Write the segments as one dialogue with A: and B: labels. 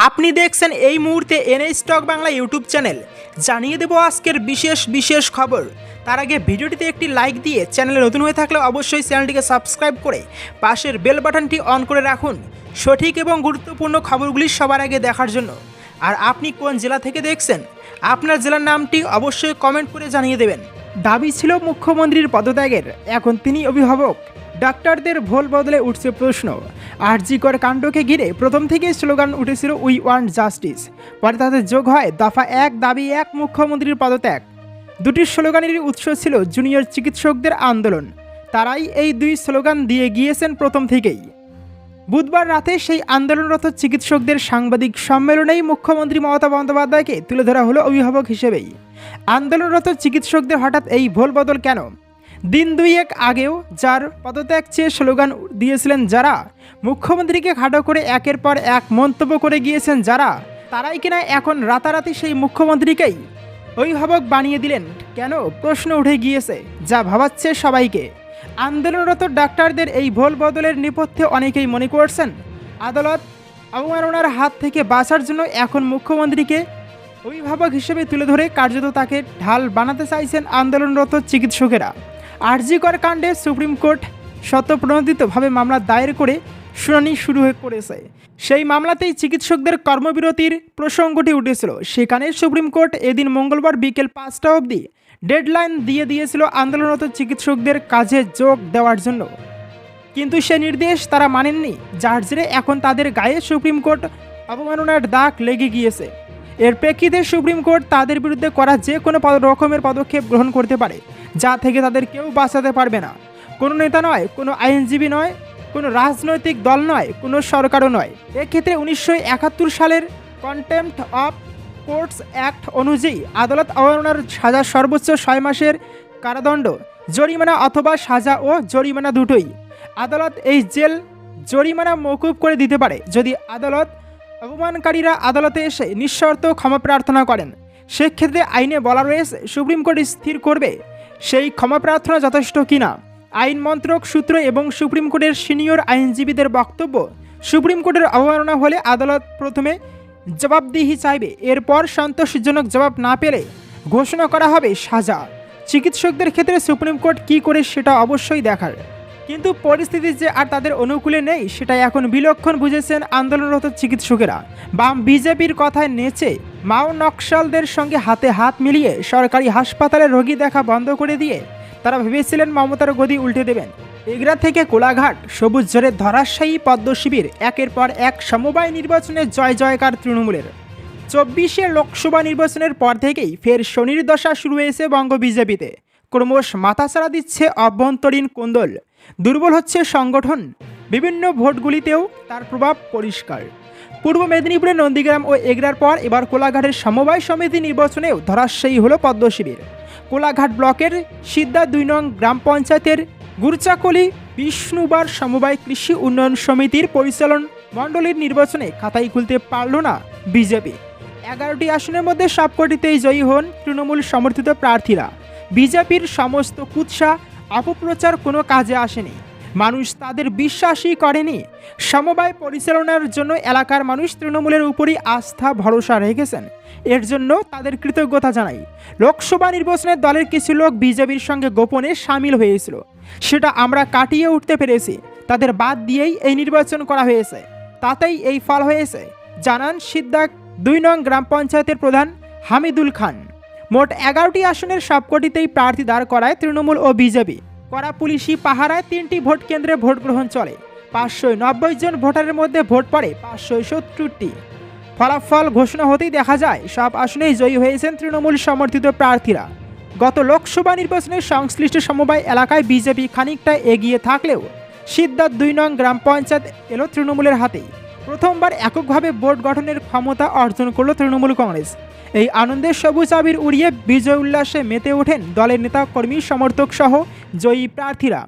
A: আপনি দেখছেন এই মুহূর্তে N A stock Bangla YouTube channel. জানিয়ে দেব আজকের বিশেষ খবর। তার আগে ভিডিওটিতে একটি লাইক দিয়ে চ্যানেলে নতুন হয়ে থাকলে অবশ্যই চ্যানেলটিকে সাবস্ক্রাইব করে পাশের বেল বাটনটি অন করে রাখুন সঠিক এবং গুরুত্বপূর্ণ খবরগুলি সবার আগে দেখার জন্য। আর আপনি কোন জেলা থেকে দেখছেন, আপনার জেলার নামটি অবশ্যই কমেন্ট করে জানিয়ে দেবেন। দাবি ছিল মুখ্যমন্ত্রীর পদত্যাগের, এখন তিনি অভিভাবক। ডাক্তারদের ভোল বদলে উঠছে প্রশ্ন। আরজিকর কাণ্ডকে ঘিরে প্রথম থেকেই স্লোগান উঠেছিল উই ওয়ান্ট জাস্টিস, পরে তাতে যোগ হয় দফা 1 দাবি 1 মুখ্যমন্ত্রীর পদত্যাগ। দুটি স্লোগানেরই উৎস ছিল জুনিয়র চিকিৎসকদের আন্দোলন। তারাই এই দুই স্লোগান দিয়ে গিয়েছেন প্রথম থেকেই। বুধবার রাতে সেই আন্দোলনরত চিকিৎসকদের সাংবাদিক সম্মেলনেই মুখ্যমন্ত্রী মমতা বন্দ্যোপাধ্যায়কে তুলে ধরা হলো অভিভাবক হিসেবেই। আন্দোলনরত চিকিৎসকদের হঠাৎ এই ভোল বদল কেন? দিন দুয়েক আগেও যার পদত্যাগ চেয়ে স্লোগান দিয়েছিলেন যারা, মুখ্যমন্ত্রীকে খাটো করে একের পর এক মন্তব্য করে গিয়েছেন যারা, তারাই কিনা এখন রাতারাতি সেই মুখ্যমন্ত্রীকেই অভিভাবক বানিয়ে দিলেন কেন? প্রশ্ন উঠে গিয়েছে, যা ভাবাচ্ছে সবাইকে। আন্দোলনরত ডাক্তারদের এই ভোল বদলের নেপথ্যে অনেকেই মনে করছেন আদালত অবমাননার হাত থেকে বাঁচার জন্য এখন মুখ্যমন্ত্রীকে অভিভাবক হিসেবে তুলে ধরে কার্যত তাকে ঢাল বানাতে চাইছেন আন্দোলনরত চিকিৎসকেরা। আরজিকর কাণ্ডে সুপ্রিম কোর্ট স্বতঃপ্রণোদিতভাবে মামলা দায়ের করে শুনানি শুরু করেছে। সেই মামলাতেই চিকিৎসকদের কর্মবিরতির প্রসঙ্গটি উঠেছিল। সেখানে সুপ্রিম কোর্ট এদিন মঙ্গলবার বিকেল 5টা অবধি ডেডলাইন দিয়ে দিয়েছিল আন্দোলনরত চিকিৎসকদের কাজে যোগ দেওয়ার জন্য, কিন্তু সে নির্দেশ তারা মানেননি, যার জেরে এখন তাদের গায়ে সুপ্রিম কোর্ট অবমাননার দাগ লেগে গিয়েছে। এর প্রেক্ষিতে সুপ্রিম কোর্ট তাদের বিরুদ্ধে করা যে কোনো রকমের পদক্ষেপ গ্রহণ করতে পারে, যা থেকে তাদের কেউ বাঁচাতে পারবে না। কোনো নেতা নয়, কোনো আইনজীবী নয়, কোনো রাজনৈতিক দল নয়, কোনো সরকারও নয়। এক্ষেত্রে 1971 সালের কন্টেম্পট অফ কোর্টস অ্যাক্ট অনুযায়ী আদালত অবমাননার সাজা সর্বোচ্চ 6 মাসের কারাদণ্ড, জরিমানা অথবা সাজা ও জরিমানা দুটোই। আদালত এই জেল জরিমানা মওকুফ করে দিতে পারে যদি অবমানকারীরা আদালতে এসে নিঃশর্ত ক্ষমা প্রার্থনা করেন। সেক্ষেত্রে আইনে বলা রয়েছে সুপ্রিম কোর্ট স্থির করবে সেই ক্ষমা প্রার্থনা যথেষ্ট কিনা। আইন মন্ত্রক সূত্র এবং সুপ্রিম কোর্টের সিনিয়র আইনজীবীদের বক্তব্য, সুপ্রিম কোর্টের অবমাননা হলে আদালত প্রথমে জবাবদিহি চাইবে, এরপর সন্তোষজনক জবাব না পেলে ঘোষণা করা হবে সাজা। চিকিৎসকদের ক্ষেত্রে সুপ্রিম কোর্ট কী করে সেটা অবশ্যই দেখার, কিন্তু পরিস্থিতি যে আর তাদের অনুকূলে নেই সেটাই এখন বিলক্ষণ বুঝেছেন আন্দোলনরত চিকিৎসকেরা। বাম বিজেপির কথায় নেচে মাও নকশালদের সঙ্গে হাতে হাত মিলিয়ে সরকারি হাসপাতালে রোগী দেখা বন্ধ করে দিয়ে তারা ভেবেছিলেন মমতার গদি উল্টে দেবেন। এগরা থেকে কোলাঘাট, সবুজ জোরে ধরাশায়ী পদ্ম শিবির, একের পর এক সমবায় নির্বাচনে জয় জয়কার তৃণমূলের। 24 লোকসভা নির্বাচনের পর থেকেই ফের শনির দশা শুরু হয়েছে বঙ্গ বিজেপিতে। ক্রমশ মাথাচাড়া দিচ্ছে অভ্যন্তরীণ কোন্দল, দুর্বল হচ্ছে সংগঠন। বিভিন্ন ভোটগুলিতেও তার প্রভাব পরিষ্কার। পূর্ব মেদিনীপুরে নন্দীগ্রাম ও এগরার পর এবার কোলাঘাটের সমবায় সমিতি নির্বাচনেও ধরাশায়ী হল পদ্ম শিবির। কোলাঘাট ব্লকের সিদ্ধা 2 নং গ্রাম পঞ্চায়েতের গুরচাকলি বিষ্ণুবার সমবায় কৃষি উন্নয়ন সমিতির পরিচালন মণ্ডলীর নির্বাচনে খাতাই খুলতে পারল না বিজেপি। 11টি আসনের মধ্যে সবকটিতেই জয়ী হন তৃণমূল সমর্থিত প্রার্থীরা। বিজেপির সমস্ত কুৎসা অপপ্রচার কোনো কাজে আসেনি, মানুষ তাদের বিশ্বাসই করেনি। সমবায় পরিচালনার জন্য এলাকার মানুষ তৃণমূলের উপরই আস্থা ভরসা রেখেছেন, এর জন্য তাদের কৃতজ্ঞতা জানাই। লোকসভা নির্বাচনে দলের কিছু লোক বিজেপির সঙ্গে গোপনে সামিল হয়েছিল, সেটা আমরা কাটিয়ে উঠতে পেরেছি। তাদের বাদ দিয়েই এই নির্বাচন করা হয়েছে, তাতেই এই ফল হয়েছে, জানান সিদ্ধা 2 নং গ্রাম পঞ্চায়েতের প্রধান হামিদুল খান। মোট 11টি আসনের সবকটিতেই প্রার্থী দাঁড় করায় তৃণমূল ও বিজেপি। কড়া পুলিশি পাহারায় 3টি ভোট কেন্দ্রে ভোট গ্রহণ চলে। 590 জন ভোটারের মধ্যে ভোট পড়ে 570টি। ফলাফল ঘোষণা হতেই দেখা যায় সব আসনেই জয়ী হয়েছেন তৃণমূল সমর্থিত প্রার্থীরা। গত লোকসভা নির্বাচনে সংশ্লিষ্ট সমবায় এলাকায় বিজেপি খানিকটা এগিয়ে থাকলেও সিদ্ধা 2 নং গ্রাম পঞ্চায়েত এলো তৃণমূলের হাতেই। প্রথমবার এককভাবে বোর্ড গঠনের ক্ষমতা অর্জন করল তৃণমূল কংগ্রেস। এই আনন্দের সবুজ আবির উড়িয়ে বিজয় উল্লাসে মেতে ওঠেন দলের নেতা কর্মী সমর্থক সহ জয়ী প্রার্থীরা।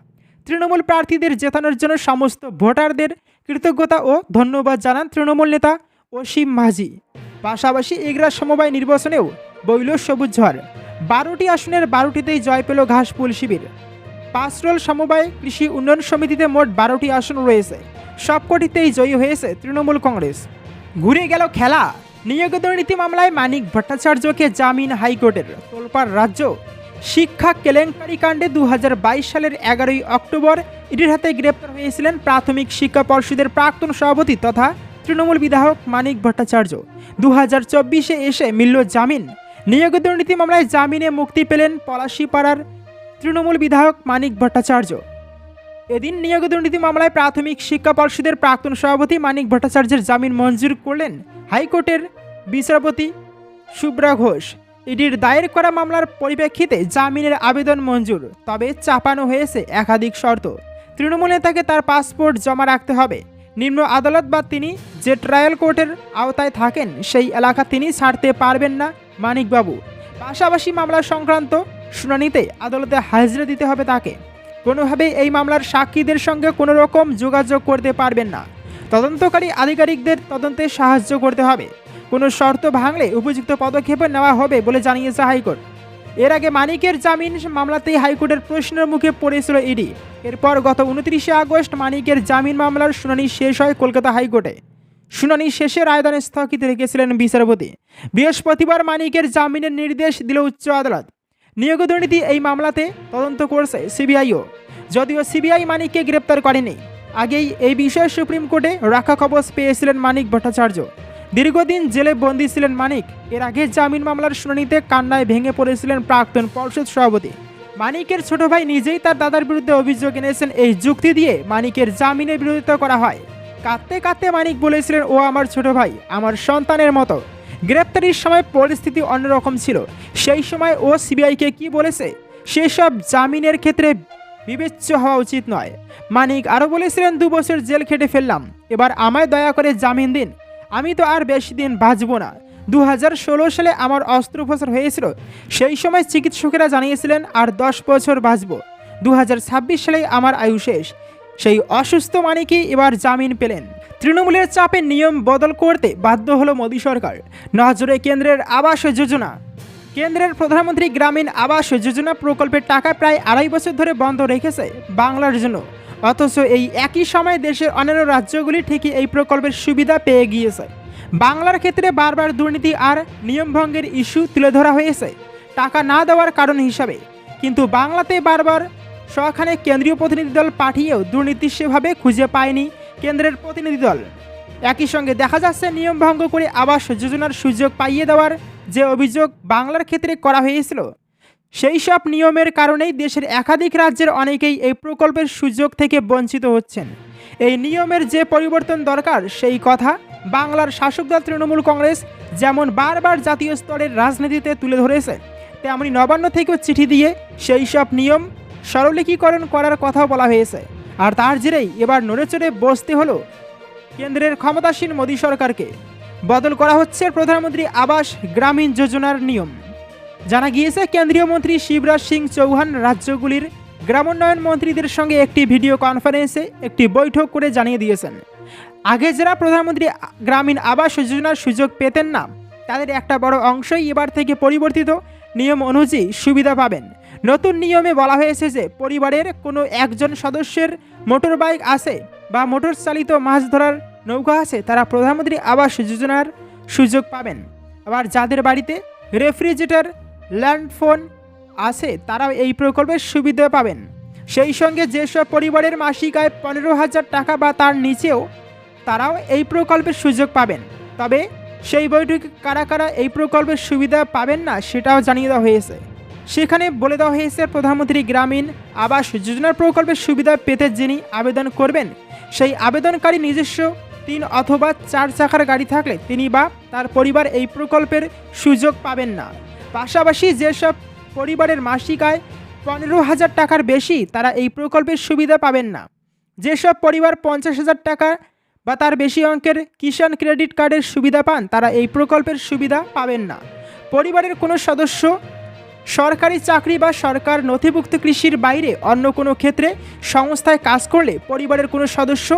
A: তৃণমূল প্রার্থীদের জেতানোর জন্য সমস্ত ভোটারদের কৃতজ্ঞতা ও ধন্যবাদ জানান তৃণমূল নেতা অসীম মাঝি। পাশাপাশি এগরা সমবায় নির্বাচনেও বইল সবুজ ঝড়। 12টি আসনের 12টিতেই জয় পেল ঘাসফুল শিবির। পাঁচরোল সমবায় কৃষি উন্নয়ন সমিতিতে মোট 12টি আসন রয়েছে, সবকটিতেই জয়ী হয়েছে তৃণমূল কংগ্রেস। ঘুরে গেল খেলা। নিয়োগ দুর্নীতি মামলায় মানিক ভট্টাচার্যকে জামিন হাইকোর্টের। তোলপাড় রাজ্য। শিক্ষা কেলেঙ্কারি কাণ্ডে 2022 সালের 11ই অক্টোবর ইডির হাতে গ্রেপ্তার হয়েছিলেন প্রাথমিক শিক্ষা পর্ষদের প্রাক্তন সভাপতি তথা তৃণমূল বিধায়ক মানিক ভট্টাচার্য। 2024-এ এসে মিলল জামিন। নিয়োগ দুর্নীতি মামলায় জামিনে মুক্তি পেলেন পলাশীপাড়ার তৃণমূল বিধায়ক মানিক ভট্টাচার্য। এদিন নিয়োগ দুর্নীতি মামলায় প্রাথমিক শিক্ষা পর্ষদের প্রাক্তন সভাপতি মানিক ভট্টাচার্যের জামিন মঞ্জুর করলেন হাইকোর্টের বিচারপতি শুভ্রা ঘোষ। ইডির দায়ের করা মামলার পরিপ্রেক্ষিতে জামিনের আবেদন মঞ্জুর, তবে চাপানো হয়েছে একাধিক শর্ত। তৃণমূল নেতাকে তার পাসপোর্ট জমা রাখতে হবে। নিম্ন আদালত বা তিনি যে ট্রায়াল কোর্টের আওতায় থাকেন সেই এলাকা তিনি ছাড়তে পারবেন না মানিকবাবু। পাশাপাশি মামলা সংক্রান্ত শুনানিতে আদালতে হাজিরা দিতে হবে তাকে। কোনোভাবেই এই মামলার সাক্ষীদের সঙ্গে কোনো রকম যোগাযোগ করতে পারবেন না। তদন্তকারী আধিকারিকদের তদন্তে সাহায্য করতে হবে। কোনো শর্ত ভাঙলে উপযুক্ত পদক্ষেপ নেওয়া হবে বলে জানিয়েছে হাইকোর্ট। এর আগে মানিকের জামিন মামলাতেই হাইকোর্টের প্রশ্নের মুখে পড়েছিল ইডি। এরপর গত 29শে আগস্ট মানিকের জামিন মামলার শুনানি শেষ হয় কলকাতা হাইকোর্টে। শুনানি শেষে রায়দান স্থগিত রেখেছিলেন বিচারপতি। বৃহস্পতিবার মানিকের জামিনের নির্দেশ দিল উচ্চ আদালত। নিয়োগ দুর্নীতি এই মামলাতে তদন্ত করছে সিবিআইও, যদিও সিবিআই মানিককে গ্রেপ্তার করেনি। আগেই এই বিষয়ে সুপ্রিম কোর্টে রক্ষা কবচ পেয়েছিলেন মানিক ভট্টাচার্য। দীর্ঘদিন জেলে বন্দী ছিলেন মানিক। এর আগে জামিন মামলার শুনানিতে কান্নায় ভেঙে পড়েছিলেন প্রাক্তন পর্ষদ সভাপতি। মানিকের ছোট ভাই নিজেই তার দাদার বিরুদ্ধে অভিযোগ এনেছেন। এই যুক্তি দিয়ে মানিকের জামিনের বিরোধিতা করা হয়। কাঁদতে কাঁদতে মানিক বলেছিলেন, ও আমার ছোট ভাই, আমার সন্তানের মতো। গ্রেপ্তারির সময় পরিস্থিতি অন্যরকম ছিল। সেই সময় ও সিবিআইকে কি বলেছে সেসব জামিনের ক্ষেত্রে বিবেচ্য হওয়া উচিত নয়। মানিক আরও বলেছিলেন, 2 বছর জেল খেটে ফেললাম, এবার আমায় দয়া করে জামিন দিন, আমি তো আর বেশি দিন বাঁচব না। 2016 সালে আমার অস্ত্রোপচার হয়েছিল, সেই সময় চিকিৎসকেরা জানিয়েছিলেন আর 10 বছর বাঁচব। 2026 সালে আমার আয়ু শেষ। সেই অসুস্থ মানিকই এবার জামিন পেলেন। তৃণমূলের চাপে নিয়ম বদল করতে বাধ্য হলো মোদী সরকার। নজরে কেন্দ্রের আবাস যোজনা। কেন্দ্রের প্রধানমন্ত্রী গ্রামীণ আবাস যোজনা প্রকল্পের টাকা প্রায় 2.5 বছর ধরে বন্ধ রেখেছে বাংলার জন্য। অথচ এই একই সময় দেশের অন্যান্য রাজ্যগুলি ঠিকই এই প্রকল্পের সুবিধা পেয়ে গিয়েছে। বাংলার ক্ষেত্রে বারবার দুর্নীতি আর নিয়মভঙ্গের ইস্যু তুলে ধরা হয়েছে টাকা না দেওয়ার কারণ হিসাবে। কিন্তু বাংলাতে বারবার সখানে কেন্দ্রীয় প্রতিনিধি দল পাঠিয়েও দুর্নীতি সেভাবে খুঁজে পায়নি কেন্দ্রের প্রতিনিধি দল। একই সঙ্গে দেখা যাচ্ছে নিয়ম ভঙ্গ করে আবাস যোজনার সুযোগ পাইয়ে দেওয়ার যে অভিযোগ বাংলার ক্ষেত্রে করা হয়েছিল, সেই সব নিয়মের কারণেই দেশের একাধিক রাজ্যের অনেকেই এই প্রকল্পের সুযোগ থেকে বঞ্চিত হচ্ছেন। এই নিয়মের যে পরিবর্তন দরকার সেই কথা বাংলার শাসক দল তৃণমূল কংগ্রেস যেমন বারবার জাতীয় স্তরের রাজনীতিতে তুলে ধরেছে, তেমনি নবান্ন থেকেও চিঠি দিয়ে সেই সব নিয়ম সরলীকরণ করার কথাও বলা হয়েছে। আর তার জেরেই এবার নড়েচড়ে বসতে হলো কেন্দ্রের ক্ষমতাসীন মোদী সরকারকে। বদল করা হচ্ছে প্রধানমন্ত্রী আবাস গ্রামীণ যোজনার নিয়ম। জানা গিয়েছে, কেন্দ্রীয় মন্ত্রী শিবরাজ সিং চৌহান রাজ্যগুলির গ্রামোন্নয়ন মন্ত্রীদের সঙ্গে একটি ভিডিও কনফারেন্সে একটি বৈঠক করে জানিয়ে দিয়েছেন, আগে যারা প্রধানমন্ত্রী গ্রামীণ আবাস যোজনার সুযোগ পেতেন না, তাদের একটা বড় অংশই এবার থেকে পরিবর্তিত নিয়ম অনুযায়ী সুবিধা পাবেন। নতুন নিয়মে বলা হয়েছে যে পরিবারের কোনো একজন সদস্যের মোটর বাইক আছে বা মোটর চালিত মাছ ধরার নৌকা আছে, তারা প্রধানমন্ত্রী আবাস যোজনার সুযোগ পাবেন। আবার যাদের বাড়িতে রেফ্রিজারেটর ল্যান্ডফোন আছে তারাও এই প্রকল্পের সুবিধা পাবেন। সেই সঙ্গে যেসব পরিবারের মাসিক আয় 15,000 টাকা বা তার নিচেও, তারাও এই প্রকল্পের সুযোগ পাবেন। তবে সেই বৈঠকে কারা কারা এই প্রকল্পের সুবিধা পাবেন না সেটাও জানিয়ে দেওয়া হয়েছে। সেখানে বলে দেওয়া হয়েছে, প্রধানমন্ত্রী গ্রামীণ আবাস যোজনার প্রকল্পের সুবিধা পেতে যিনি আবেদন করবেন, সেই আবেদনকারী নিজস্ব 3 অথবা 4 চাকার গাড়ি থাকলে তিনি বা তার পরিবার এই প্রকল্পের সুযোগ পাবেন না। পাশাপাশি যেসব পরিবারের মাসিক আয় 15,000 টাকার বেশি, তারা এই প্রকল্পের সুবিধা পাবেন না। যেসব পরিবার 50,000 টাকা বা তার বেশি অঙ্কের কিষাণ ক্রেডিট কার্ডের সুবিধা পান, তারা এই প্রকল্পের সুবিধা পাবেন না। পরিবারের কোনো সদস্য সরকারি চাকরি বা সরকার নথিভুক্ত কৃষির বাইরে অন্য কোনো ক্ষেত্রে সংস্থায় কাজ করলে, পরিবারের কোনো সদস্য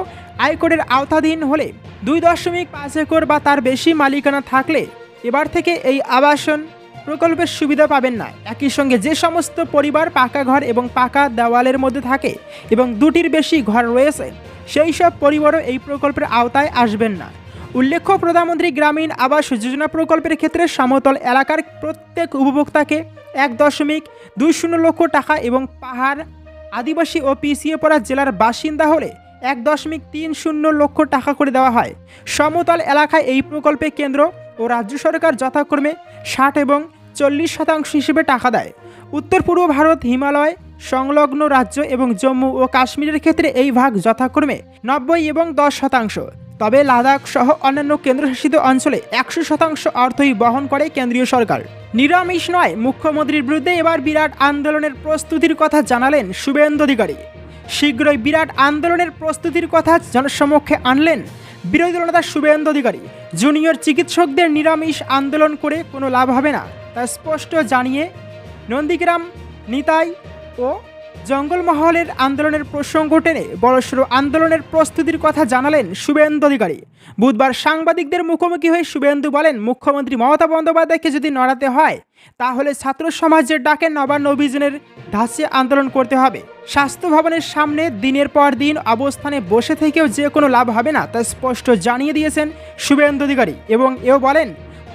A: আয়করের আওতাধীন হলে, 2.5 একর বা তার বেশি মালিকানা থাকলে এবার থেকে এই আবাসন প্রকল্পের সুবিধা পাবেন না। একই সঙ্গে যে সমস্ত পরিবার পাকা ঘর এবং পাকা দেওয়ালের মধ্যে থাকে এবং 2টির বেশি ঘর রয়েছে, সেই সব পরিবারও এই প্রকল্পের আওতায় আসবেন না। উল্লেখ্য, প্রধানমন্ত্রী গ্রামীণ আবাস যোজনা প্রকল্পের ক্ষেত্রে সমতল এলাকার প্রত্যেক উপভোক্তাকে 1.20 লক্ষ টাকা এবং পাহাড়, আদিবাসী ও পিছিয়ে পড়া জেলার বাসিন্দা হলে 1.30 লক্ষ টাকা করে দেওয়া হয়। সমতল এলাকায় এই প্রকল্পে কেন্দ্র ও রাজ্য সরকার যথাক্রমে 60 এবং 40% হিসেবে টাকা দেয়। উত্তর পূর্ব ভারত, হিমালয় সংলগ্ন রাজ্য এবং জম্মু ও কাশ্মীরের ক্ষেত্রে এই ভাগ যথাক্রমে 90 এবং 10%। তবে লাদাখ সহ অন্যান্য কেন্দ্রশাসিত অঞ্চলে 100% অর্থই বহন করে কেন্দ্রীয় সরকার। নিরামিষ নয়, মুখ্যমন্ত্রীর বিরুদ্ধে এবার বিরাট আন্দোলনের প্রস্তুতির কথা জানালেন শুভেন্দু অধিকারী। শীঘ্রই বিরাট আন্দোলনের প্রস্তুতির কথা জনসমক্ষে আনলেন বিরোধী দলনেতা শুভেন্দু অধিকারী। জুনিয়র চিকিৎসকদের নিরামিষ আন্দোলন করে কোনো লাভ হবে না তা স্পষ্ট জানিয়ে নন্দীগ্রাম, নিতাই ও জঙ্গলমহলের আন্দোলনের প্রসঙ্গ টেনে বড়সড় আন্দোলনের প্রস্তুতির কথা জানালেন শুভেন্দু অধিকারী। বুধবার সাংবাদিকদের মুখোমুখি হয়ে শুভেন্দু বলেন, মুখ্যমন্ত্রী মমতা বন্দ্যোপাধ্যায়কে যদি নড়াতে হয় তাহলে ছাত্র সমাজের ডাকে নবান্ন অভিযানের ধাঁচে আন্দোলন করতে হবে। স্বাস্থ্য ভবনের সামনে দিনের পর দিন অবস্থানে বসে থেকেও যে কোনো লাভ হবে না তা স্পষ্ট জানিয়ে দিয়েছেন শুভেন্দু অধিকারী এবং এও বলেন,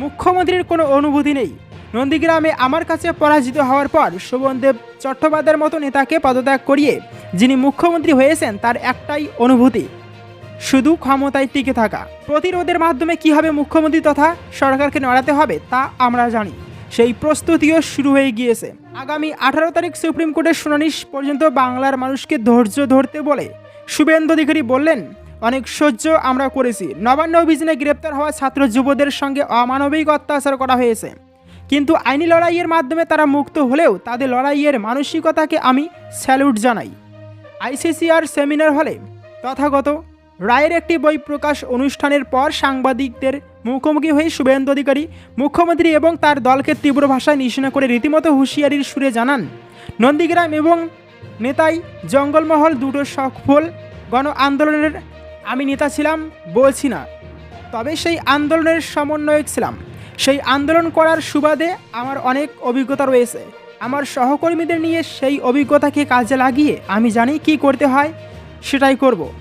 A: মুখ্যমন্ত্রীর কোনো অনুভূতি নেই। নন্দীগ্রামে আমার কাছে পরাজিত হওয়ার পর শোভনদেব চট্টোপাধ্যায়ের মতো নেতাকে পদত্যাগ করিয়ে যিনি মুখ্যমন্ত্রী হয়েছেন তার একটাই অনুভূতি, শুধু ক্ষমতায় টিকে থাকা। প্রতিরোধের মাধ্যমে কীভাবে মুখ্যমন্ত্রী তথা সরকারকে নড়াতে হবে তা আমরা জানি। সেই প্রস্তুতিও শুরু হয়ে গিয়েছে। আগামী 18 তারিখ সুপ্রিম কোর্টের শুনানি পর্যন্ত বাংলার মানুষকে ধৈর্য ধরতে বলে শুভেন্দু অধিকারী বললেন, অনেক সহ্য আমরা করেছি। নবান্ন অভিযানে গ্রেপ্তার হওয়া ছাত্র যুবদের সঙ্গে অমানবিক অত্যাচার করা হয়েছে, কিন্তু আইনি লড়াইয়ের মাধ্যমে তারা মুক্ত হলেও তাদের লড়াইয়ের মানসিকতাকে আমি স্যালুট জানাই। আইসিসিআর সেমিনার হলে তথাগত রায়ের একটি বই প্রকাশ অনুষ্ঠানের পর সাংবাদিকদের মুখোমুখি হয়ে শুভেন্দু অধিকারী মুখ্যমন্ত্রী এবং তার দলকে তীব্র ভাষায় নিশানা করে রীতিমতো হুঁশিয়ারির সুরে জানান, নন্দীগ্রাম এবং নেতাই জঙ্গলমহল দুটো সফল গণ আন্দোলনের আমি নেতা ছিলাম বলছি না, তবে সেই আন্দোলনের সমন্বয়ক ছিলাম। সেই আন্দোলন করার সুবাদে আমার অনেক অভিজ্ঞতা রয়েছে। আমার সহকর্মীদের নিয়ে সেই অভিজ্ঞতাকে কাজে লাগিয়ে আমি জানি কী করতে হয়, সেটাই করব।